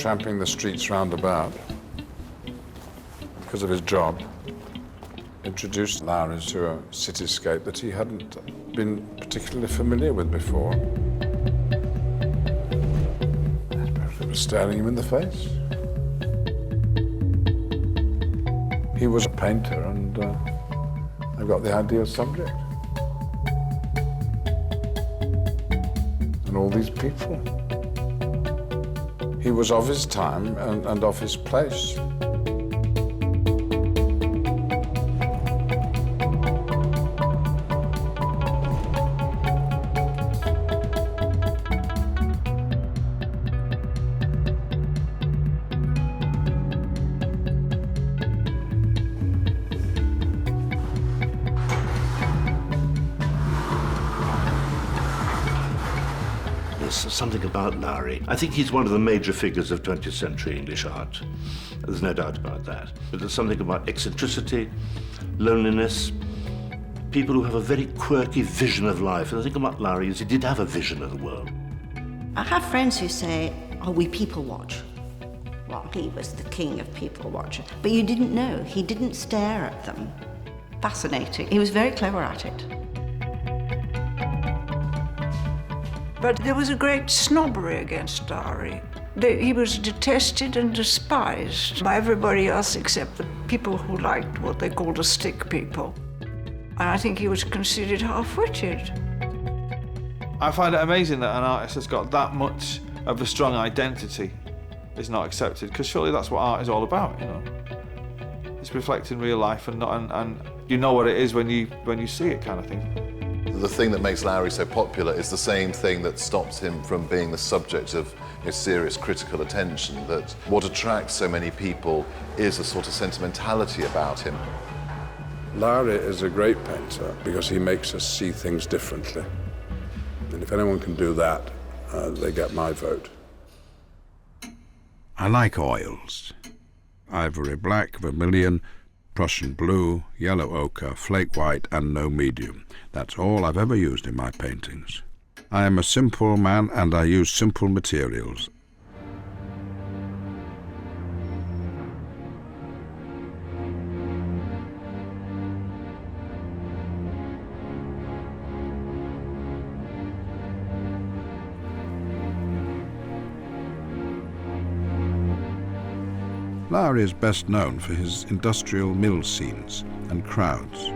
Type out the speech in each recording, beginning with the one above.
tramping the streets roundabout because of his job, introduced Lowry to a cityscape that he hadn't been particularly familiar with before. It was staring him in the face. He was a painter, and I got the ideal subject. And all these people. He was of his time and of his place. Something about Lowry. I think he's one of the major figures of 20th century English art. There's no doubt about that. But there's something about eccentricity, loneliness, people who have a very quirky vision of life. And the thing about Lowry is he did have a vision of the world. I have friends who say, oh, we people watch. Well, he was the king of people watchers. But you didn't know. He didn't stare at them. Fascinating. He was very clever at it. But there was a great snobbery against Lowry. He was detested and despised by everybody else except the people who liked what they called the stick people. And I think he was considered half-witted. I find it amazing that an artist has got that much of a strong identity is not accepted, because surely that's what art is all about, you know. It's reflecting real life and you know what it is when you see it, kind of thing. The thing that makes Lowry so popular is the same thing that stops him from being the subject of serious critical attention, that what attracts so many people is a sort of sentimentality about him. Lowry is a great painter because he makes us see things differently. And if anyone can do that, they get my vote. I like oils. Ivory black, vermilion, Prussian blue, yellow ochre, flake white, and no medium. That's all I've ever used in my paintings. I am a simple man and I use simple materials. Lowry is best known for his industrial mill scenes and crowds.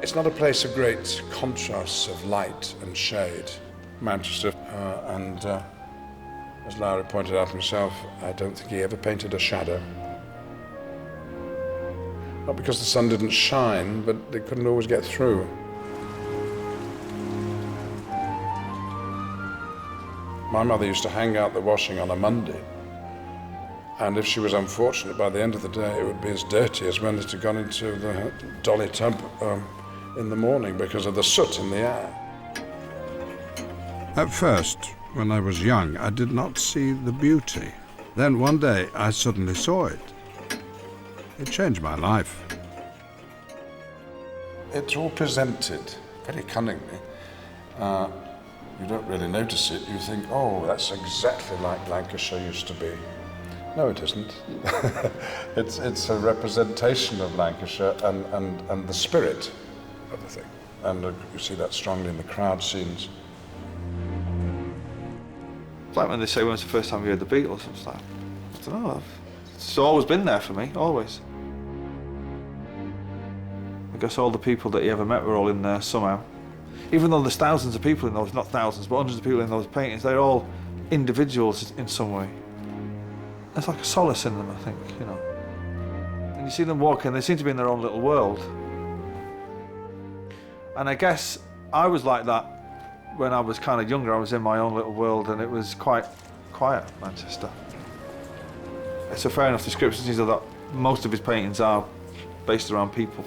It's not a place of great contrasts of light and shade. Manchester, and as Lowry pointed out himself, I don't think he ever painted a shadow. Not because the sun didn't shine, but they couldn't always get through. My mother used to hang out the washing on a Monday, and if she was unfortunate, by the end of the day, it would be as dirty as when it had gone into the dolly tub in the morning because of the soot in the air. At first, when I was young, I did not see the beauty. Then one day, I suddenly saw it. It changed my life. It's all presented very cunningly. You don't really notice it. You think, oh, that's exactly like Lancashire used to be. No, it isn't. It's a representation of Lancashire and the spirit of the thing. And you see that strongly in the crowd scenes. It's like when they say, when was the first time you heard the Beatles? It's like, I don't know, it's always been there for me, always. I guess all the people that he ever met were all in there somehow. Even though there's thousands of people in those, not thousands, but hundreds of people in those paintings, they're all individuals in some way. There's like a solace in them, I think, you know. And you see them walking, they seem to be in their own little world. And I guess I was like that when I was kind of younger. I was in my own little world and it was quite quiet, Manchester. It's a fair enough description, is that most of his paintings are based around people,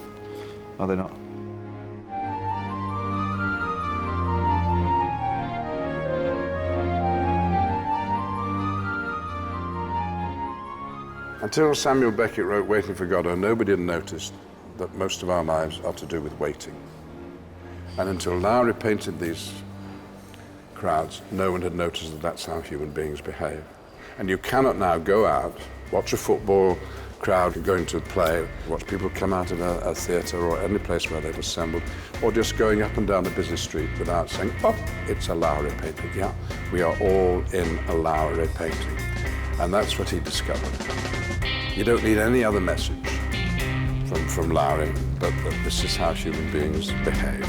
are they not? Until Samuel Beckett wrote Waiting for Godot, nobody had noticed that most of our lives are to do with waiting. And until Lowry painted these crowds, no one had noticed that that's how human beings behave. And you cannot now go out, watch a football crowd going to a play, watch people come out of a theatre or any place where they've assembled, or just going up and down a busy street without saying, oh, it's a Lowry painting. Yeah, we are all in a Lowry painting. And that's what he discovered. You don't need any other message from Lowry, but this is how human beings behave.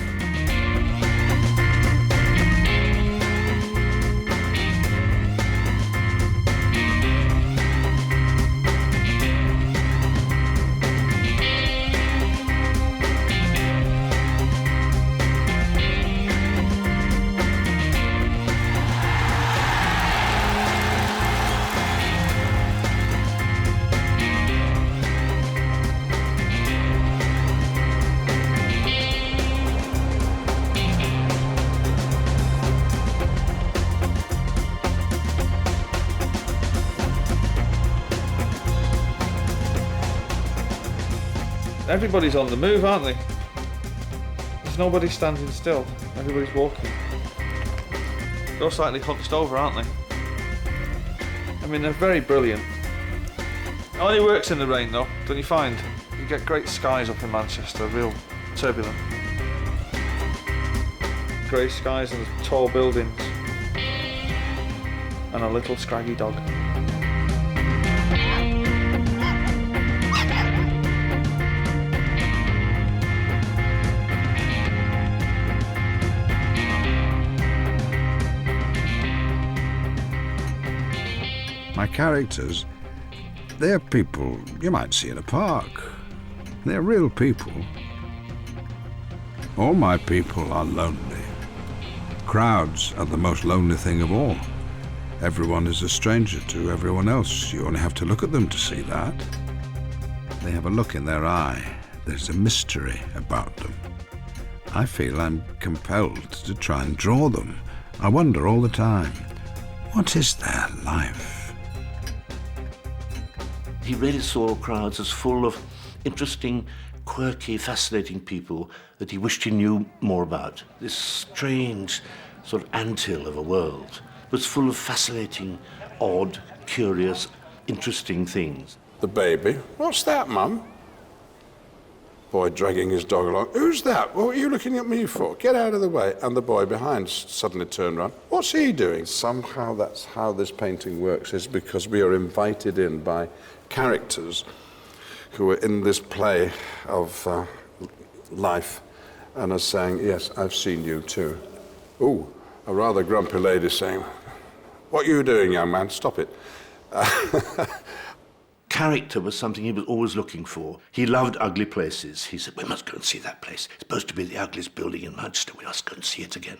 Everybody's on the move, aren't they? There's nobody standing still. Everybody's walking. They're all slightly hunched over, aren't they? I mean, they're very brilliant. It only works in the rain, though, don't you find? You get great skies up in Manchester, real turbulent. Grey skies and tall buildings. And a little scraggy dog. My characters, they're people you might see in a park. They're real people. All my people are lonely. Crowds are the most lonely thing of all. Everyone is a stranger to everyone else. You only have to look at them to see that. They have a look in their eye. There's a mystery about them. I feel I'm compelled to try and draw them. I wonder all the time, what is their life? He really saw crowds as full of interesting, quirky, fascinating people that he wished he knew more about. This strange sort of anthill of a world was full of fascinating, odd, curious, interesting things. The baby. What's that, Mum? Boy dragging his dog along. Who's that? What are you looking at me for? Get out of the way. And the boy behind suddenly turned around. What's he doing? Somehow that's how this painting works, is because we are invited in by characters who are in this play of life and are saying, yes, I've seen you too. Ooh, a rather grumpy lady saying, what are you doing, young man? Stop it. Character was something he was always looking for. He loved ugly places. He said, we must go and see that place. It's supposed to be the ugliest building in Manchester. We must go and see it again.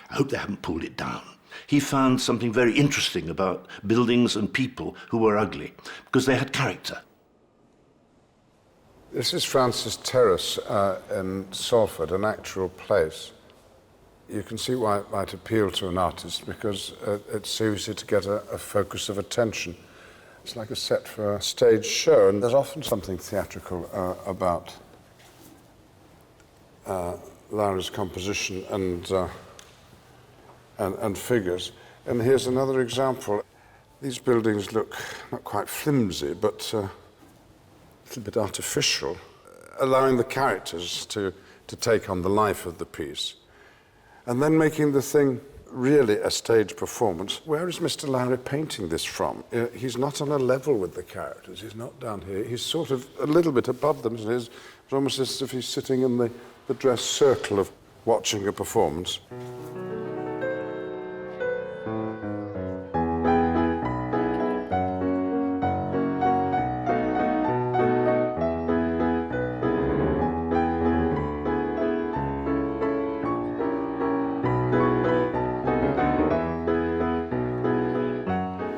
I hope they haven't pulled it down. He found something very interesting about buildings and people who were ugly, because they had character. This is Francis Terrace in Salford, an actual place. You can see why it might appeal to an artist, because it's easy to get a focus of attention. It's like a set for a stage show, and there's often something theatrical about Lowry's composition and figures. And here's another example. These buildings look not quite flimsy, but a little bit artificial, allowing the characters to take on the life of the piece, and then making the thing really a stage performance. Where is Mr. Lowry painting this from? He's not on a level with the characters. He's not down here. He's sort of a little bit above them. It's almost as if he's sitting in the dress circle of watching a performance.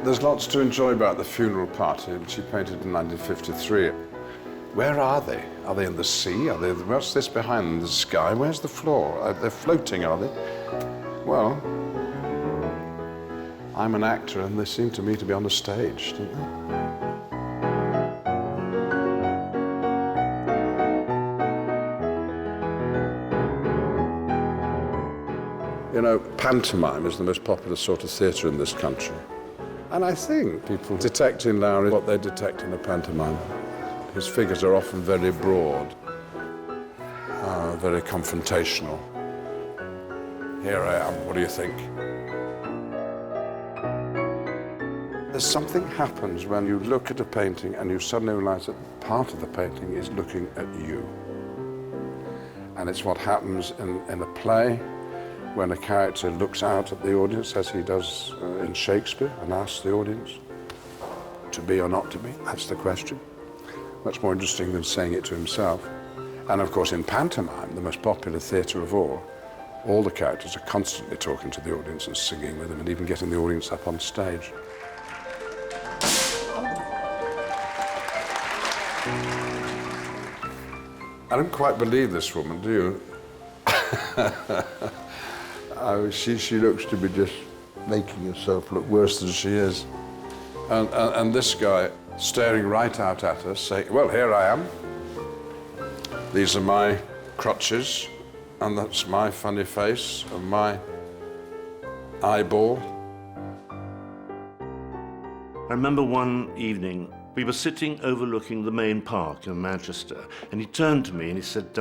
There's lots to enjoy about the funeral party, which he painted in 1953. Where are they? Are they in the sea? What's this behind them? The sky? Where's the floor? They're floating, are they? Well, I'm an actor, and they seem to me to be on a stage, don't they? You know, pantomime is the most popular sort of theatre in this country. And I think people detect in Lowry what they detect in a pantomime. His figures are often very broad, very confrontational. Here I am, what do you think? There's something happens when you look at a painting and you suddenly realize that part of the painting is looking at you. And it's what happens in a play when a character looks out at the audience, as he does in Shakespeare, and asks the audience, to be or not to be? That's the question. Much more interesting than saying it to himself. And of course, in pantomime, the most popular theatre of all the characters are constantly talking to the audience and singing with them and even getting the audience up on stage. I don't quite believe this woman, do you? She looks to be just making herself look worse than she is. And this guy staring right out at us, saying, well, here I am. These are my crutches, and that's my funny face and my eyeball. I remember one evening, we were sitting overlooking the main park in Manchester, and he turned to me and he said,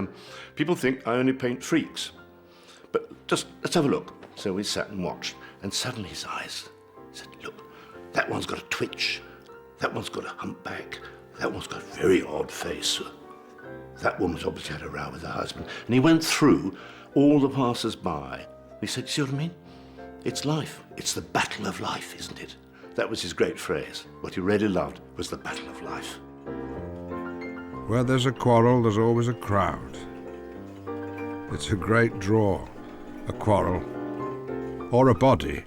people think I only paint freaks, but just let's have a look. So we sat and watched, and suddenly his eyes said, look, that one's got a twitch, that one's got a humpback, that one's got a very odd face. That woman's obviously had a row with her husband. And he went through all the passers-by. He said, you see what I mean? It's life. It's the battle of life, isn't it? That was his great phrase. What he really loved was the battle of life. Where there's a quarrel, there's always a crowd. It's a great draw, a quarrel, or a body.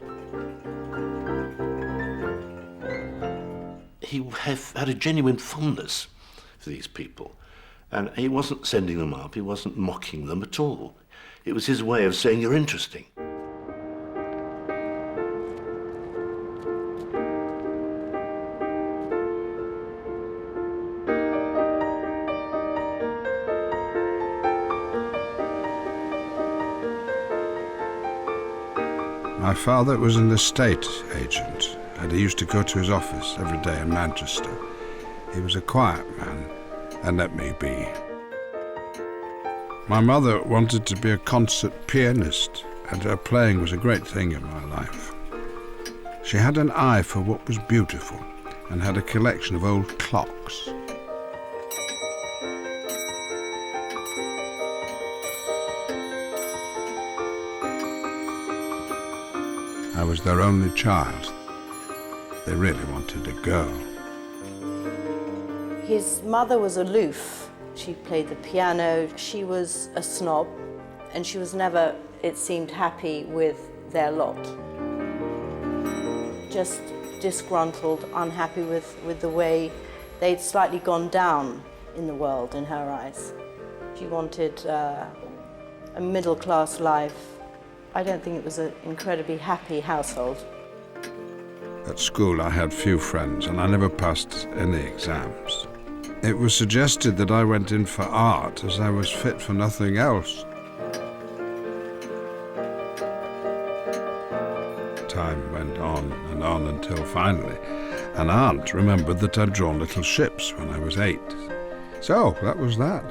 He had a genuine fondness for these people. And he wasn't sending them up, he wasn't mocking them at all. It was his way of saying, you're interesting. My father was an estate agent, and he used to go to his office every day in Manchester. He was a quiet man, and let me be. My mother wanted to be a concert pianist, and her playing was a great thing in my life. She had an eye for what was beautiful, and had a collection of old clocks. I was their only child. They really wanted a girl. His mother was aloof. She played the piano. She was a snob, and she was never, it seemed, happy with their lot. Just disgruntled, unhappy with the way they'd slightly gone down in the world in her eyes. She wanted a middle-class life. I don't think it was an incredibly happy household. At school I had few friends and I never passed any exams. It was suggested that I went in for art as I was fit for nothing else. Time went on and on until finally an aunt remembered that I'd drawn little ships when I was 8. So that was that.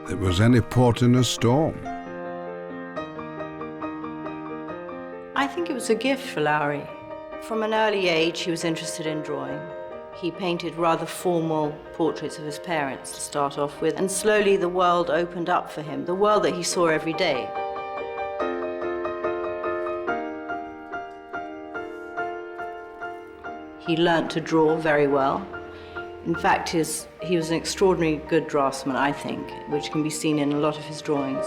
It was any port in a storm. I think it was a gift for Lowry. From an early age, he was interested in drawing. He painted rather formal portraits of his parents to start off with, and slowly the world opened up for him, the world that he saw every day. He learnt to draw very well. In fact, he was an extraordinarily good draftsman, I think, which can be seen in a lot of his drawings.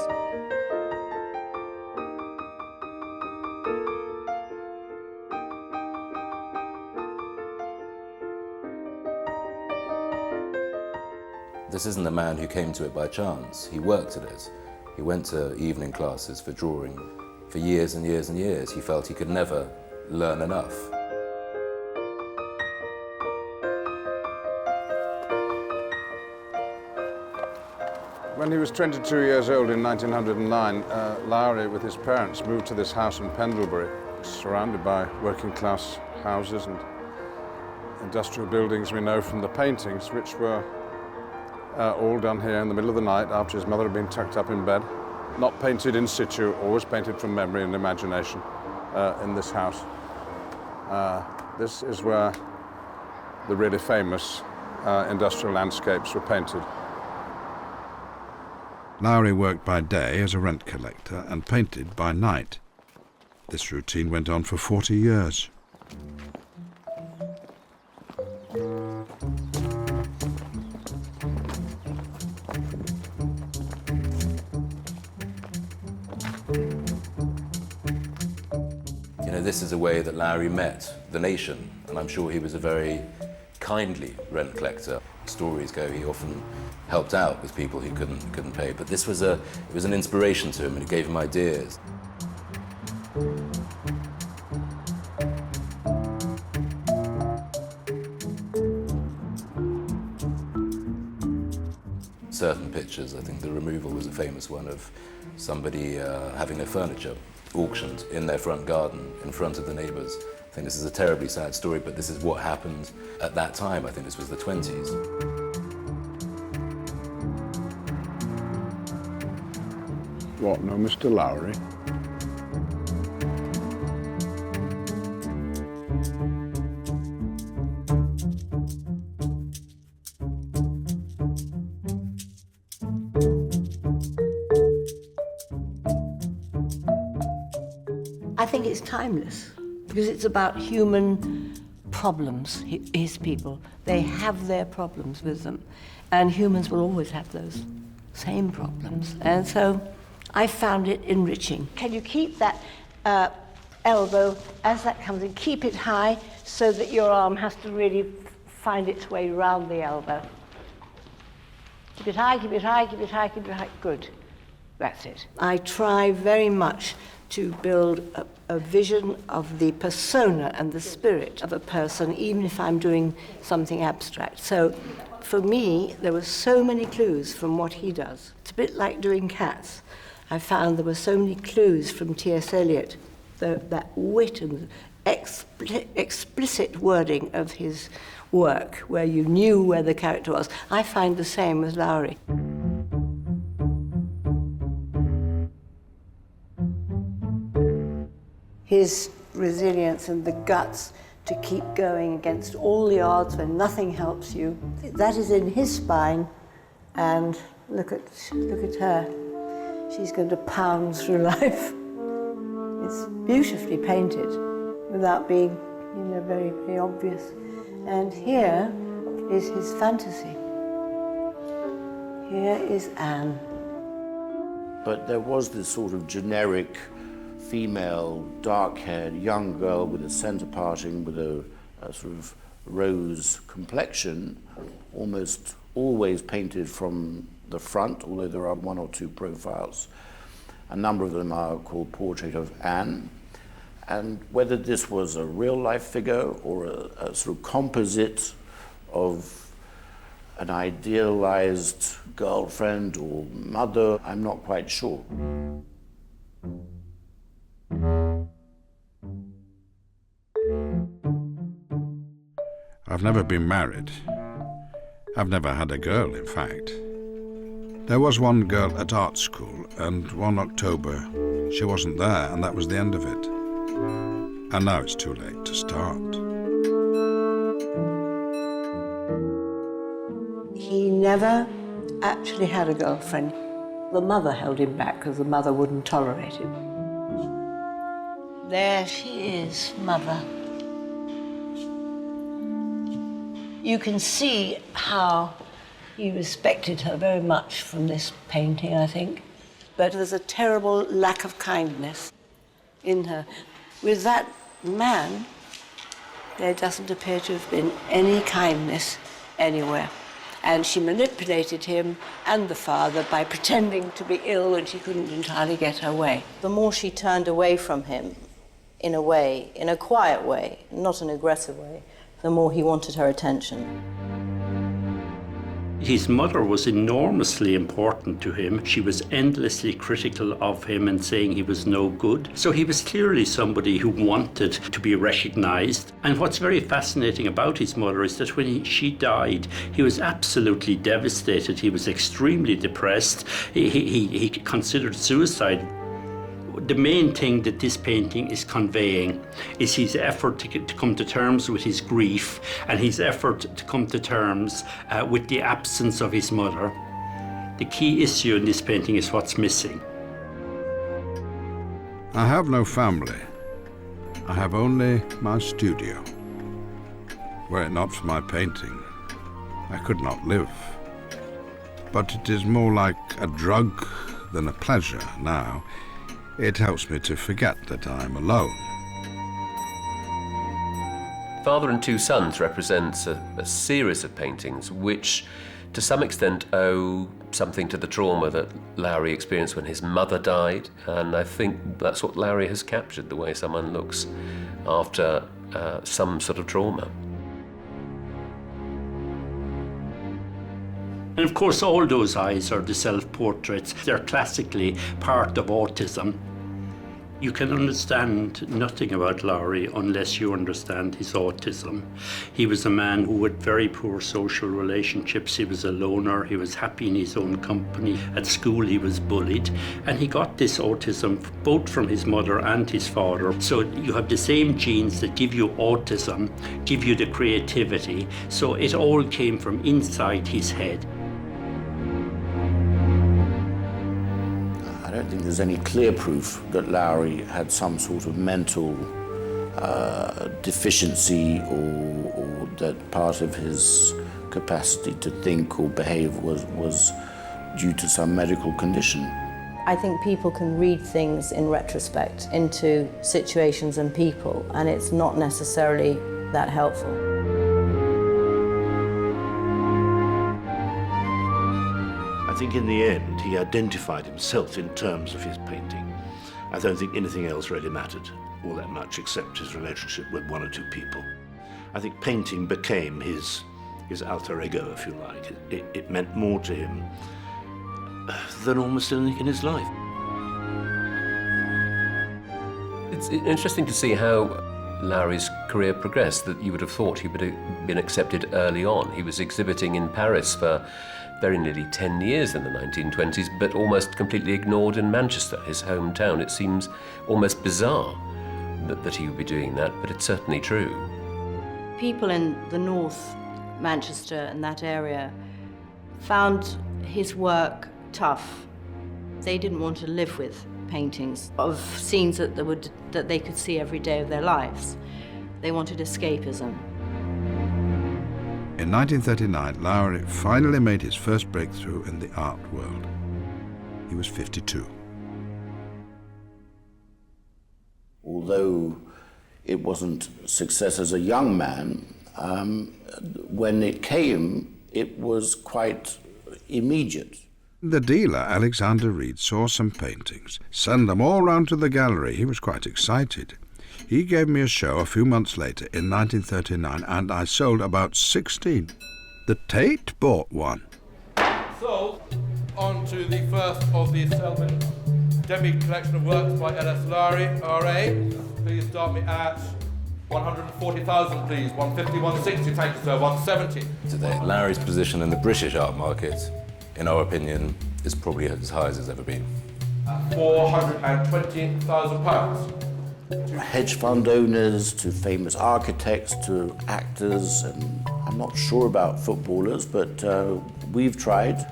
This isn't a man who came to it by chance. He worked at it. He went to evening classes for drawing for years and years and years. He felt he could never learn enough. When he was 22 years old in 1909, Lowry, with his parents, moved to this house in Pendlebury, surrounded by working-class houses and industrial buildings we know from the paintings, which were all done here in the middle of the night after his mother had been tucked up in bed. Not painted in situ, always painted from memory and imagination in this house. This is where the really famous industrial landscapes were painted. Lowry worked by day as a rent collector and painted by night. This routine went on for 40 years. You know, this is a way that Lowry met the nation, and I'm sure he was a very kindly rent collector. Stories go, he often helped out with people who couldn't pay, but this was it was an inspiration to him, and it gave him ideas. Certain pictures, I think the removal was a famous one of somebody having their furniture auctioned in their front garden in front of the neighbours. I think this is a terribly sad story, but this is what happened at that time. I think this was the 20s. What, no Mr. Lowry? I think it's timeless because it's about human problems, his people. They have their problems with them, and humans will always have those same problems. And so I found it enriching. Can you keep that elbow as that comes in? Keep it high so that your arm has to really find its way round the elbow. Keep it high, keep it high, keep it high, keep it high. Good. That's it. I try very much to build a vision of the persona and the spirit of a person, even if I'm doing something abstract. So for me, there were so many clues from what he does. It's a bit like doing cats. I found there were so many clues from T.S. Eliot, that wit and explicit wording of his work, where you knew where the character was. I find the same with Lowry. His resilience and the guts to keep going against all the odds when nothing helps you, that is in his spine. And look at her. She's going to pound through life. It's beautifully painted without being, very, very obvious. And here is his fantasy. Here is Anne. But there was this sort of generic female, dark-haired, young girl with a centre parting, with a sort of rose complexion, almost always painted from the front, although there are one or two profiles. A number of them are called Portrait of Anne. And whether this was a real-life figure or a sort of composite of an idealized girlfriend or mother, I'm not quite sure. I've never been married. I've never had a girl, in fact. There was one girl at art school, and one October, she wasn't there, and that was the end of it. And now it's too late to start. He never actually had a girlfriend. The mother held him back because the mother wouldn't tolerate him. There she is, Mother. You can see how he respected her very much from this painting, I think. But there's a terrible lack of kindness in her. With that man, there doesn't appear to have been any kindness anywhere. And she manipulated him and the father by pretending to be ill when she couldn't entirely get her way. The more she turned away from him, in a way, in a quiet way, not an aggressive way, the more he wanted her attention. His mother was enormously important to him. She was endlessly critical of him and saying he was no good. So he was clearly somebody who wanted to be recognized. And what's very fascinating about his mother is that when she died, he was absolutely devastated. He was extremely depressed. He considered suicide. The main thing that this painting is conveying is his effort to come to terms with his grief and his effort to come to terms with the absence of his mother. The key issue in this painting is what's missing. I have no family. I have only my studio. Were it not for my painting, I could not live. But it is more like a drug than a pleasure now. It helps me to forget that I'm alone. Father and Two Sons represents a series of paintings which, to some extent, owe something to the trauma that Lowry experienced when his mother died, and I think that's what Lowry has captured, the way someone looks after some sort of trauma. And of course, all those eyes are the self-portraits. They're classically part of autism. You can understand nothing about Lowry unless you understand his autism. He was a man who had very poor social relationships. He was a loner. He was happy in his own company. At school, he was bullied. And he got this autism both from his mother and his father. So you have the same genes that give you autism, give you the creativity. So it all came from inside his head. I don't think there's any clear proof that Lowry had some sort of mental deficiency or that part of his capacity to think or behave was due to some medical condition. I think people can read things in retrospect into situations and people, and it's not necessarily that helpful. I think in the end, he identified himself in terms of his painting. I don't think anything else really mattered all that much except his relationship with one or two people. I think painting became his alter ego, if you like. It meant more to him than almost anything in his life. It's interesting to see how Lowry's career progressed, that you would have thought he would have been accepted early on. He was exhibiting in Paris for very nearly 10 years in the 1920s, but almost completely ignored in Manchester, his hometown. It seems almost bizarre that he would be doing that, but it's certainly true. People in the north, Manchester and that area, found his work tough. They didn't want to live with paintings of scenes that they could see every day of their lives. They wanted escapism. In 1939, Lowry finally made his first breakthrough in the art world. He was 52. Although it wasn't success as a young man, when it came, it was quite immediate. The dealer, Alexander Reed, saw some paintings, sent them all round to the gallery. He was quite excited. He gave me a show a few months later in 1939, and I sold about 16. The Tate bought one. So, on to the first of the Selwyn Demi collection of works by L.S. Lowry, R.A. Please start me at 140,000, please. 150, 160, thank you, sir. 170. Today, Lowry's position in the British art market, in our opinion, is probably as high as it's ever been. £420,000. Hedge fund owners, to famous architects, to actors, and I'm not sure about footballers, but we've tried.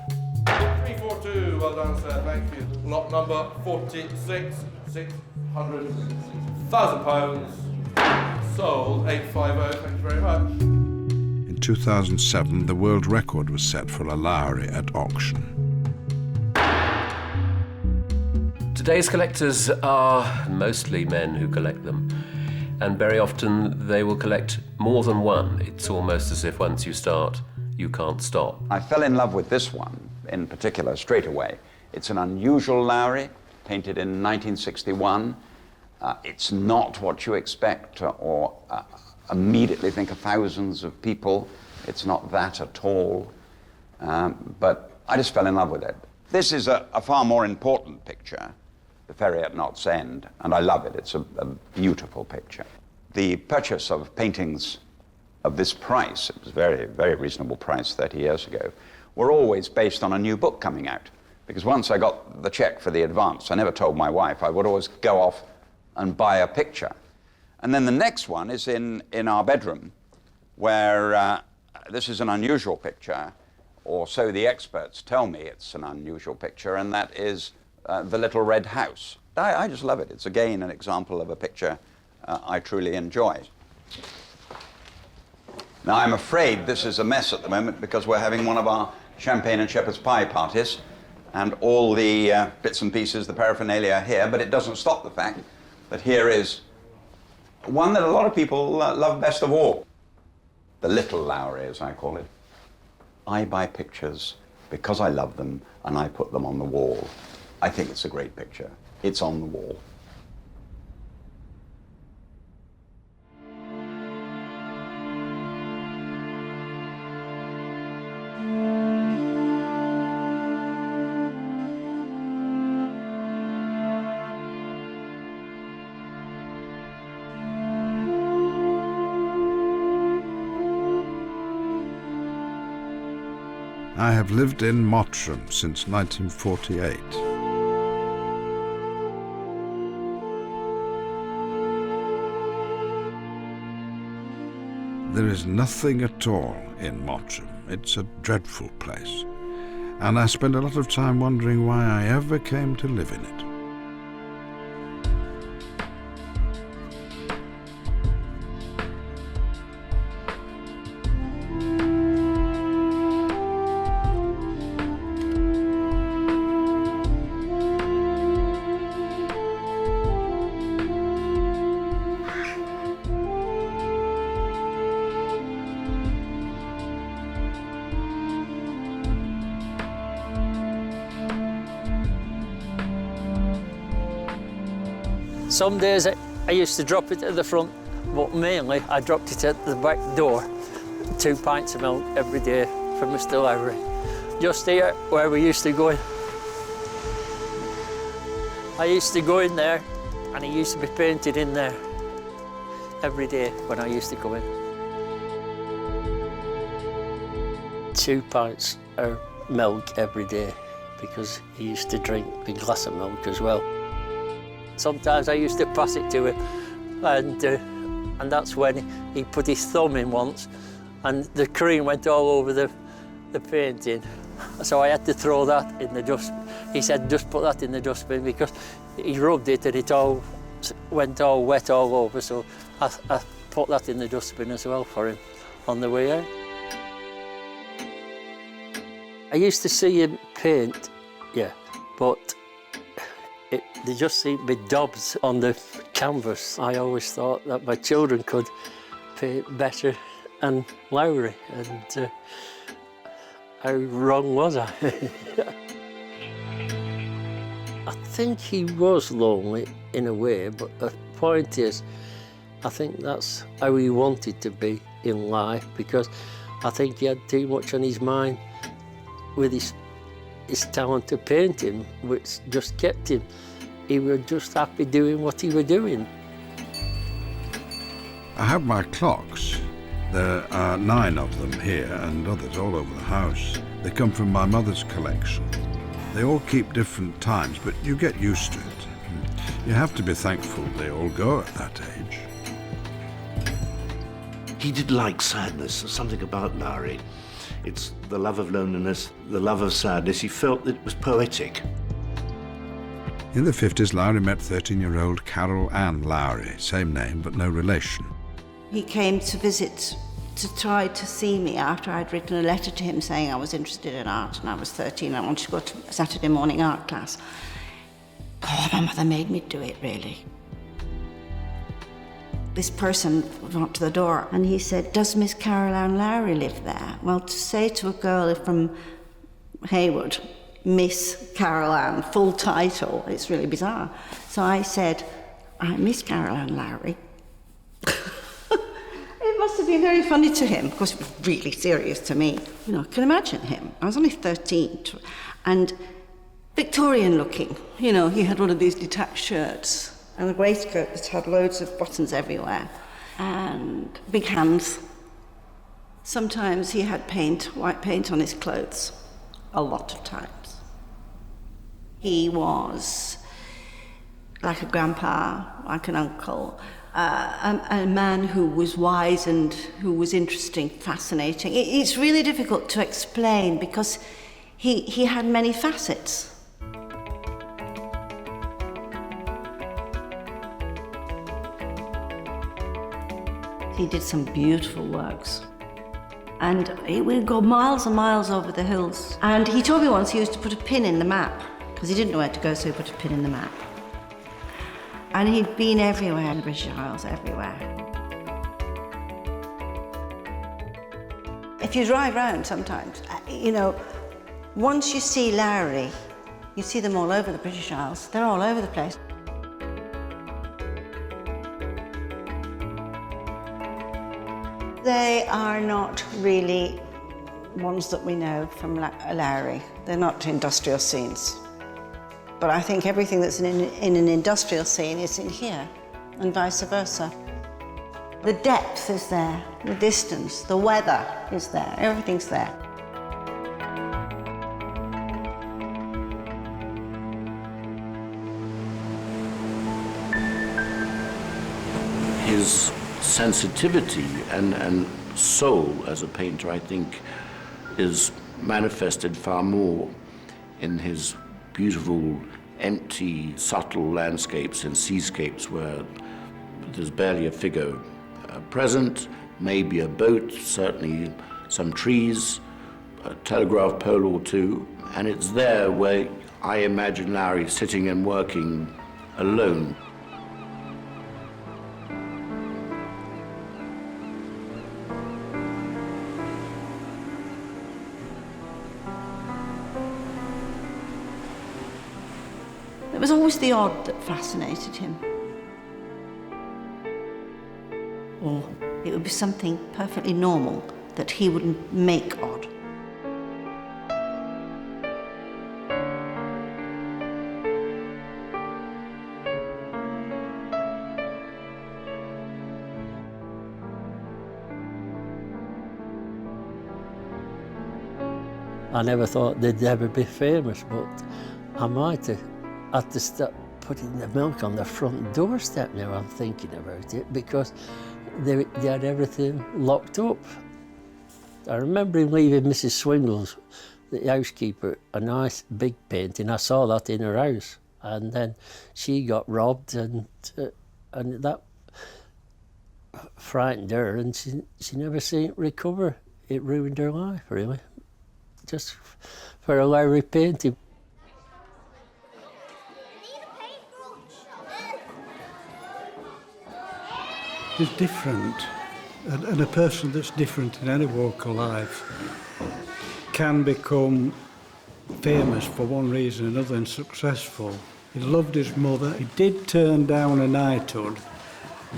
342, well done, sir, thank you. Lot number 46, £600,000. Sold 850, thank you very much. In 2007, the world record was set for a Lowry at auction. Today's collectors are mostly men who collect them, and very often they will collect more than one. It's almost as if once you start, you can't stop. I fell in love with this one in particular straight away. It's an unusual Lowry, painted in 1961. It's not what you expect or immediately think of thousands of people. It's not that at all. But I just fell in love with it. This is a far more important picture, The Ferry at Knot's End, and I love it. It's a beautiful picture. The purchase of paintings of this price, it was a very, very reasonable price 30 years ago, were always based on a new book coming out. Because once I got the check for the advance, I never told my wife, I would always go off and buy a picture. And then the next one is in our bedroom, where this is an unusual picture, or so the experts tell me it's an unusual picture, and that is The Little Red House. I just love it. It's again an example of a picture I truly enjoy. Now, I'm afraid this is a mess at the moment because we're having one of our champagne and shepherd's pie parties, and all the bits and pieces, the paraphernalia are here, but it doesn't stop the fact that here is one that a lot of people love best of all. The Little Lowry, as I call it. I buy pictures because I love them, and I put them on the wall. I think it's a great picture. It's on the wall. I have lived in Mottram since 1948. There is nothing at all in Mottram. It's a dreadful place. And I spend a lot of time wondering why I ever came to live in it. Some days I used to drop it at the front, but mainly I dropped it at the back door. 2 pints of milk every day for Mr. Lowry. Just here where we used to go in. I used to go in there and he used to be painted in there every day when I used to go in. 2 pints of milk every day because he used to drink a big glass of milk as well. Sometimes I used to pass it to him, and that's when he put his thumb in once, and the cream went all over the painting. So I had to throw that in the dustbin. He said, just put that in the dustbin, because he rubbed it and it all went all wet all over, so I put that in the dustbin as well for him on the way out. I used to see him paint, yeah, but there just seemed to be daubs on the canvas. I always thought that my children could paint better than Lowry, and how wrong was I? I think he was lonely in a way, but the point is, I think that's how he wanted to be in life, because I think he had too much on his mind with his talent of painting, which just kept him. He was just happy doing what he was doing. I have my clocks. There are 9 of them here and others all over the house. They come from my mother's collection. They all keep different times, but you get used to it. You have to be thankful they all go at that age. He did like sadness, something about Lowry. It's the love of loneliness, the love of sadness. He felt that it was poetic. In the 50s, Lowry met 13-year-old Carol Ann Lowry, same name but no relation. He came to visit to try to see me after I'd written a letter to him saying I was interested in art and I was 13 and I wanted to go to a Saturday morning art class. Oh, my mother made me do it, really. This person knocked to the door and he said, "Does Miss Carol Ann Lowry live there?" Well, to say to a girl from Haywood, Miss Carol Ann, full title, it's really bizarre. So I said, "I'm Miss Carol Ann Lowry." It must have been very funny to him. Of course, it was really serious to me. You know, I can imagine him. I was only 13, and Victorian looking. You know, he had one of these detached shirts and a waistcoat that had loads of buttons everywhere, and big hands. Sometimes he had white paint on his clothes, a lot of times. He was like a grandpa, like an uncle, a man who was wise and who was interesting, fascinating. It's really difficult to explain because he had many facets. He did some beautiful works. And he would go miles and miles over the hills. And he told me once he used to put a pin in the map, because he didn't know where to go, so he put a pin in the map. And he'd been everywhere in the British Isles, everywhere. If you drive round sometimes, you know, once you see Lowry, you see them all over the British Isles. They're all over the place. They are not really ones that we know from Lowry. They're not industrial scenes. But I think everything that's in an industrial scene is in here, and vice versa. The depth is there, the distance, the weather is there, everything's there. His sensitivity and soul as a painter, I think, is manifested far more in his beautiful, empty, subtle landscapes and seascapes where there's barely a figure present, maybe a boat, certainly some trees, a telegraph pole or two, and it's there where I imagine Lowry sitting and working alone. It was always the odd that fascinated him. Or it would be something perfectly normal that he wouldn't make odd. I never thought they'd ever be famous, but I might have had to stop putting the milk on the front doorstep now I'm thinking about it, because they had everything locked up. I remember him leaving Mrs. Swingle's, the housekeeper, a nice big painting. I saw that in her house, and then she got robbed, and that frightened her, and she never seen it recover. It ruined her life, really, just for a Lowry painting. Is different, and a person that's different in any walk of life can become famous for one reason or another and successful. He loved his mother. He did turn down a knighthood,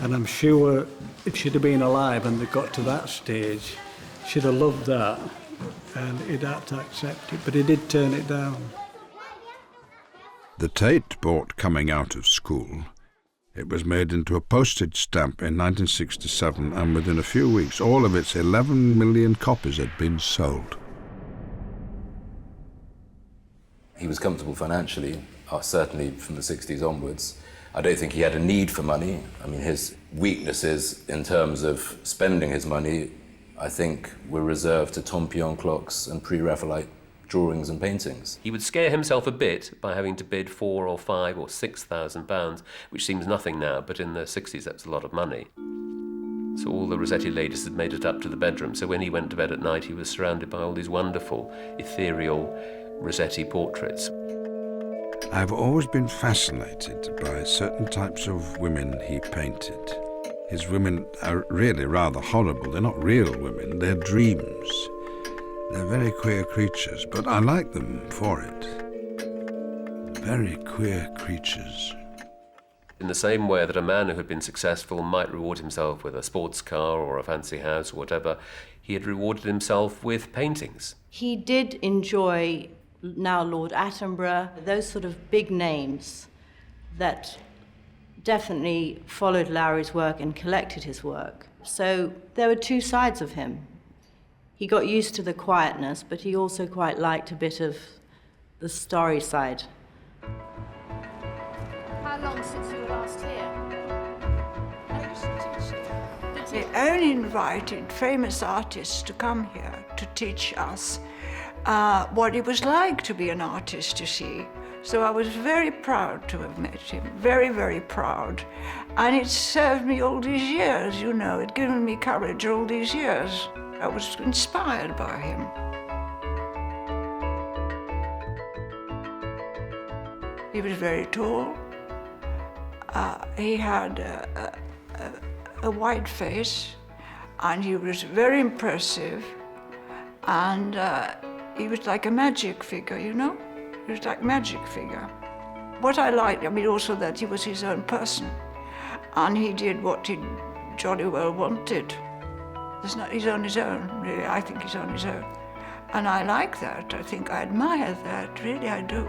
and I'm sure if she'd have been alive and they got to that stage, she'd have loved that, and he'd had to accept it, but he did turn it down. The Tate bought Coming Out of School. It was made into a postage stamp in 1967, and within a few weeks, all of its 11 million copies had been sold. He was comfortable financially, certainly from the 60s onwards. I don't think he had a need for money. I mean, his weaknesses in terms of spending his money, I think, were reserved to Tompion clocks and pre-Raphaelite drawings and paintings. He would scare himself a bit by having to bid £4,000 or £5,000 or £6,000, which seems nothing now, but in the 60s that's a lot of money. So all the Rossetti ladies had made it up to the bedroom, so when he went to bed at night he was surrounded by all these wonderful, ethereal Rossetti portraits. I've always been fascinated by certain types of women he painted. His women are really rather horrible. They're not real women, they're dreams. They're very queer creatures, but I like them for it. Very queer creatures. In the same way that a man who had been successful might reward himself with a sports car or a fancy house or whatever, he had rewarded himself with paintings. He did enjoy, now Lord Attenborough, those sort of big names that definitely followed Lowry's work and collected his work. So there were two sides of him. He got used to the quietness, but he also quite liked a bit of the story side. How long since you were last here? They only invited famous artists to come here to teach us what it was like to be an artist, you see. So I was very proud to have met him, very, very proud. And it served me all these years, you know, it given me courage all these years. I was inspired by him. He was very tall. He had a white face, and he was very impressive. And he was like a magic figure, you know? He was like a magic figure. What I liked, I mean, also that he was his own person, and he did what he jolly well wanted. He's on his own, really. I think he's on his own. And I like that. I think I admire that, really I do.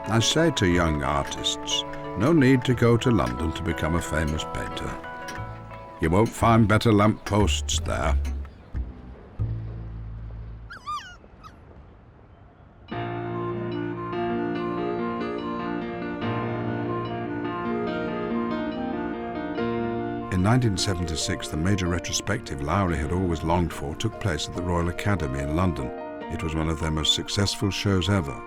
I say to young artists, no need to go to London to become a famous painter. You won't find better lampposts there. In 1976, the major retrospective Lowry had always longed for took place at the Royal Academy in London. It was one of their most successful shows ever.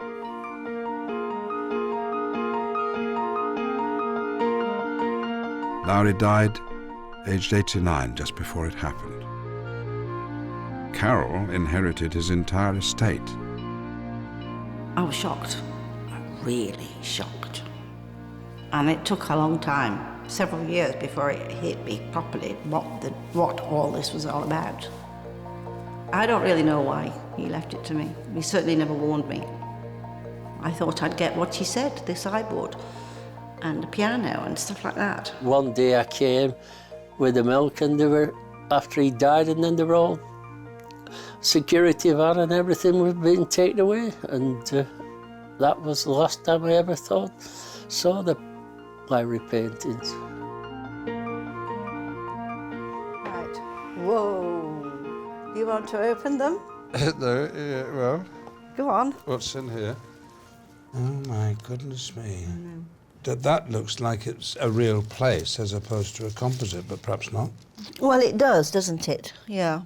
Lowry died aged 89 just before it happened. Carol inherited his entire estate. I was shocked, really shocked. And it took a long time, several years, before it hit me properly what all this was all about. I don't really know why he left it to me. He certainly never warned me. I thought I'd get what he said, the sideboard and the piano and stuff like that. One day I came with the milk and they were, after he died, and then they were all security van and everything was being taken away, and that was the last time I ever saw the Lowry paintings. Right. Whoa. You want to open them? No, yeah, well... Go on. What's in here? Oh, my goodness me. That looks like it's a real place as opposed to a composite, but perhaps not. Well, it does, doesn't it? Yeah.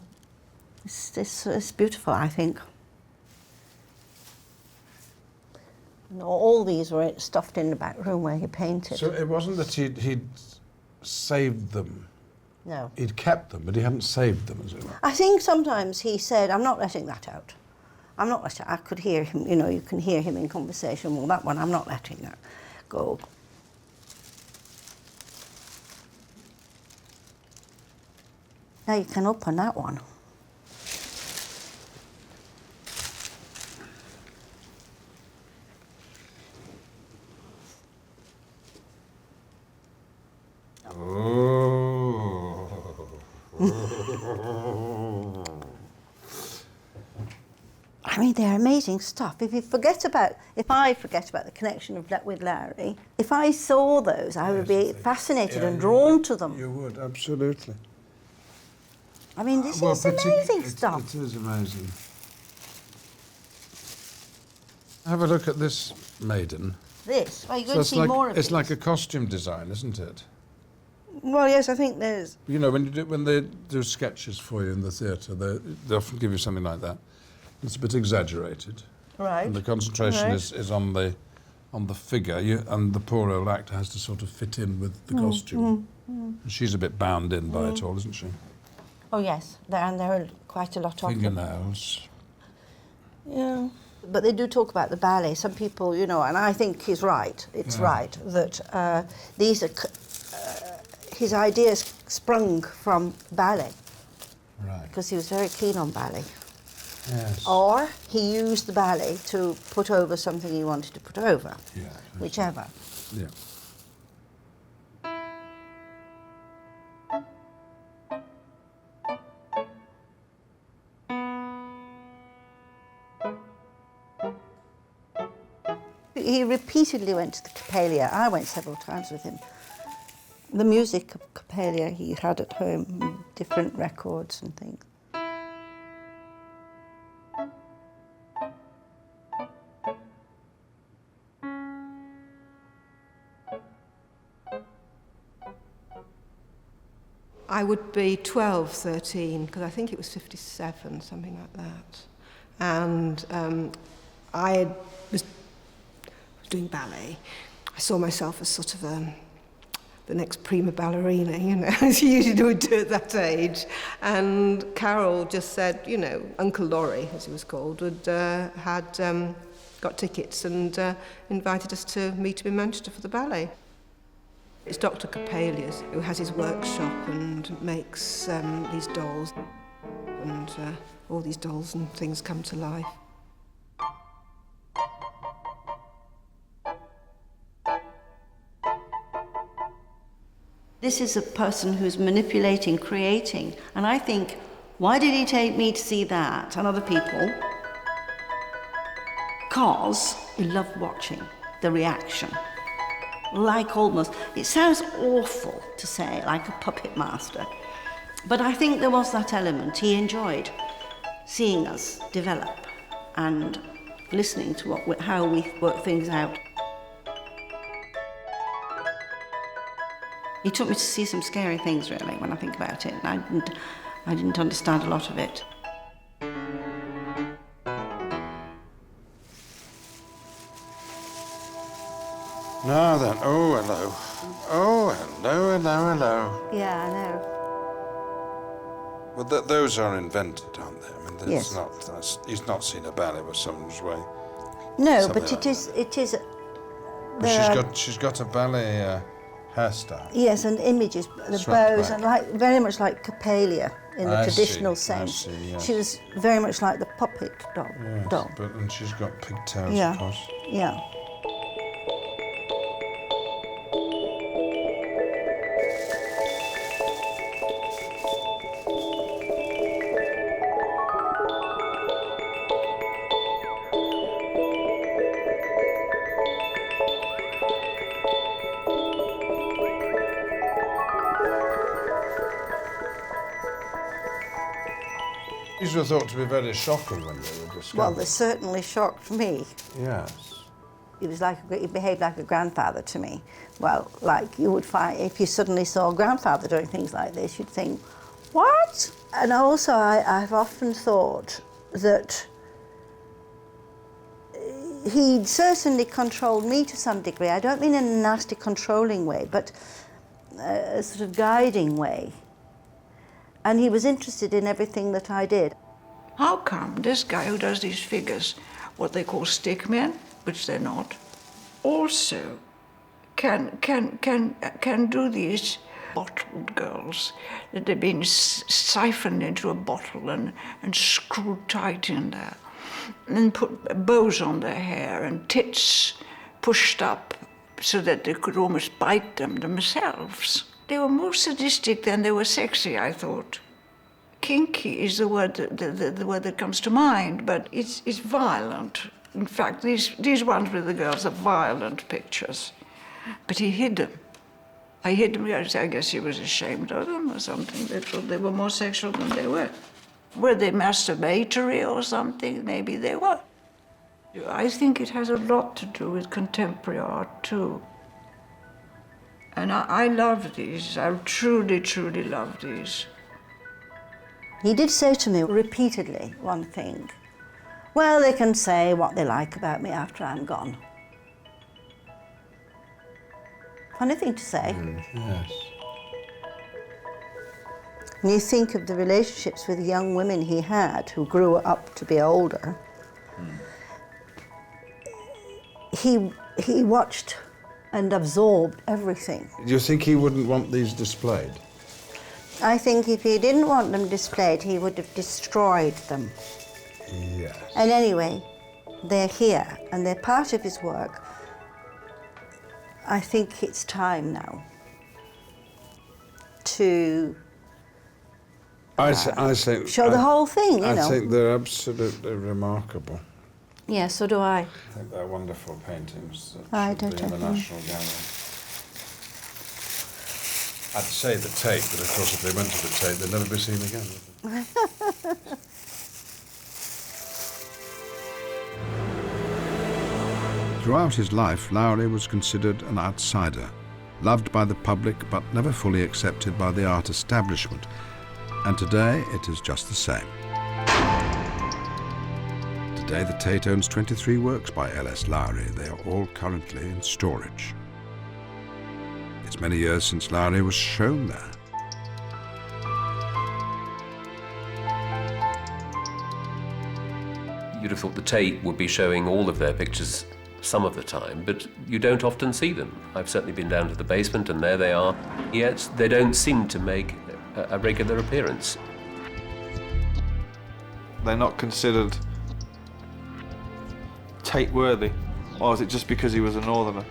It's beautiful, I think. No, all these were stuffed in the back room where he painted. So it wasn't that he'd saved them. No. He'd kept them, but he hadn't saved them, as it were. I think sometimes he said, I'm not letting that out. I'm not letting, I could hear him, you know, you can hear him in conversation. Well, that one, I'm not letting that go. Now you can open that one. I mean, they're amazing stuff. If I forget about the connection with Lowry, if I saw those, I would be fascinated and drawn to them. You would, absolutely. I mean, this is amazing stuff. It is amazing. Have a look at this maiden. This? Well, you're going to see more of it. It's like a costume design, isn't it? Well, yes, I think there's... You know, when they do sketches for you in the theatre, they often give you something like that. It's a bit exaggerated. Right. And the concentration is on the figure, and the poor old actor has to sort of fit in with the costume. And she's a bit bound in by it all, isn't she? Oh, yes. There are quite a lot of them. Fingernails. Yeah. But they do talk about the ballet. Some people, you know, and I think he's right. It's right that these are... his ideas sprung from ballet. Right. Because he was very keen on ballet. Yes. Or he used the ballet to put over something he wanted to put over. Yeah. Whichever. Yeah. he repeatedly went to the Coppelia. I went several times with him. The music of Coppelia he had at home, different records and things. I would be 12, 13, because I think it was 57, something like that. And I was doing ballet. I saw myself as sort of the next prima ballerina, you know, as you usually would do at that age. And Carol just said, you know, Uncle Lowry, as he was called, had got tickets and invited us to meet him in Manchester for the ballet. It's Dr. Coppelius who has his workshop and makes these dolls, and all these dolls and things come to life. This is a person who's manipulating, creating, and I think, why did he take me to see that and other people? Because we love watching the reaction. Like almost, it sounds awful to say, like a puppet master, but I think there was that element. He enjoyed seeing us develop and listening to how we work things out. He took me to see some scary things, really, when I think about it, and I didn't understand a lot of it. Now then, oh, hello. Oh, hello, hello, hello. Yeah, I know. Well, those are invented, aren't they? I mean, Yes. He's not seen a ballet with someone's way. No, something but like it is. But she's got a ballet hairstyle. Yes, and images, the Swept bows, back. and like very much like Coppelia in the I traditional see, I sense. see, yes. She was very much like the puppet doll. Yes, and she's got pigtails, Yeah. of course. Yeah. These were thought to be very shocking when they were discovered. Well, they certainly shocked me. Yes. He behaved like a grandfather to me. Well, like you would find, if you suddenly saw a grandfather doing things like this, you'd think, what? And also, I've often thought that he certainly controlled me to some degree. I don't mean in a nasty, controlling way, but a sort of guiding way. And he was interested in everything that I did. How come this guy who does these figures, what they call stickmen, which they're not, also can do these bottled girls that have been siphoned into a bottle and screwed tight in there, and put bows on their hair and tits pushed up so that they could almost bite them themselves. They were more sadistic than they were sexy, I thought. Kinky is the word that comes to mind, but it's violent. In fact, these ones with the girls are violent pictures. But he hid them. I hid them, I guess he was ashamed of them or something. They thought they were more sexual than they were. Were they masturbatory or something? Maybe they were. I think it has a lot to do with contemporary art, too. And I love these. I truly, truly love these. He did say to me repeatedly one thing. Well, they can say what they like about me after I'm gone. Funny thing to say. Yes. And you think of the relationships with young women he had who grew up to be older. He watched and absorbed everything. Do you think he wouldn't want these displayed? I think if he didn't want them displayed, he would have destroyed them. Yes. And anyway, they're here and they're part of his work. I think it's time now to I think show the whole thing, you know. I think they're absolutely remarkable. Yeah, so do I. I think they're wonderful paintings that I should do be in the too. National Gallery. I'd say the Tate, but of course if they went to the Tate, they'd never be seen again. Throughout his life, Lowry was considered an outsider, loved by the public but never fully accepted by the art establishment. And today it is just the same. Today the Tate owns 23 works by L.S. Lowry. They are all currently in storage. It's many years since Lowry was shown there. You'd have thought the Tate would be showing all of their pictures some of the time, but you don't often see them. I've certainly been down to the basement and there they are, yet they don't seem to make a regular appearance. They're not considered Tate-worthy, or is it just because he was a northerner?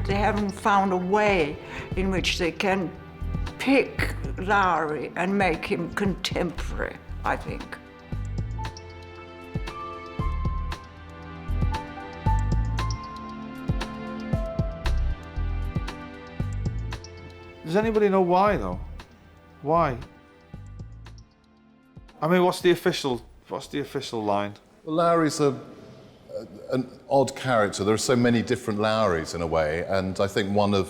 They haven't found a way in which they can pick Lowry and make him contemporary, I think. Does anybody know why, though? Why? I mean, what's the official line? Well, Lowry's an odd character. There are so many different Lowrys in a way, and I think one of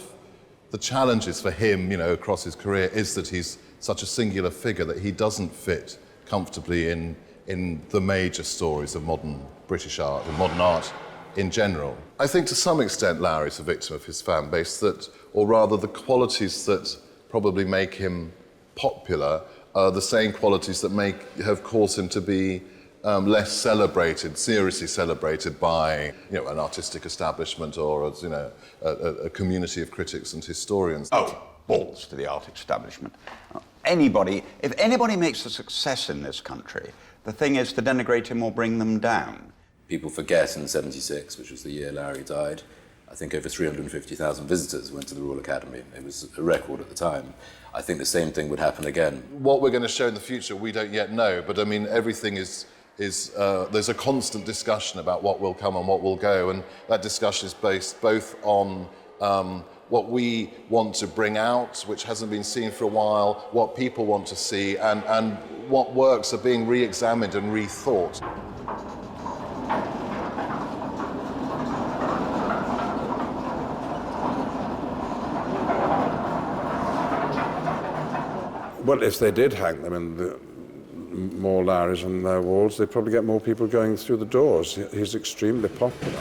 the challenges for him, across his career is that he's such a singular figure that he doesn't fit comfortably in the major stories of modern British art and modern art in general. I think to some extent Lowry's a victim of his fan base, or rather the qualities that probably make him popular are the same qualities that have caused him to be less celebrated, seriously celebrated by an artistic establishment or a community of critics and historians. Oh, balls to the art establishment. If anybody makes a success in this country, the thing is to denigrate him or bring them down. People forget in '76, which was the year Lowry died, I think over 350,000 visitors went to the Royal Academy. It was a record at the time. I think the same thing would happen again. What we're going to show in the future, we don't yet know, but I mean, everything is there's a constant discussion about what will come and what will go, and that discussion is based both on what we want to bring out, which hasn't been seen for a while, what people want to see, and what works are being re-examined and rethought. Well, if they did hang them in more Lowrys on their walls, they'd probably get more people going through the doors. He's extremely popular.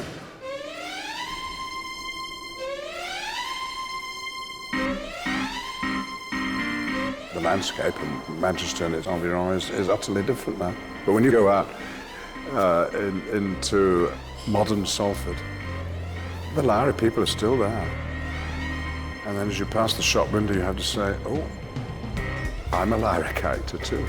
The landscape in Manchester and its environs is utterly different now. But when you go out into modern Salford, the Lowry people are still there. And then as you pass the shop window, you have to say, oh, I'm a Lowry character too.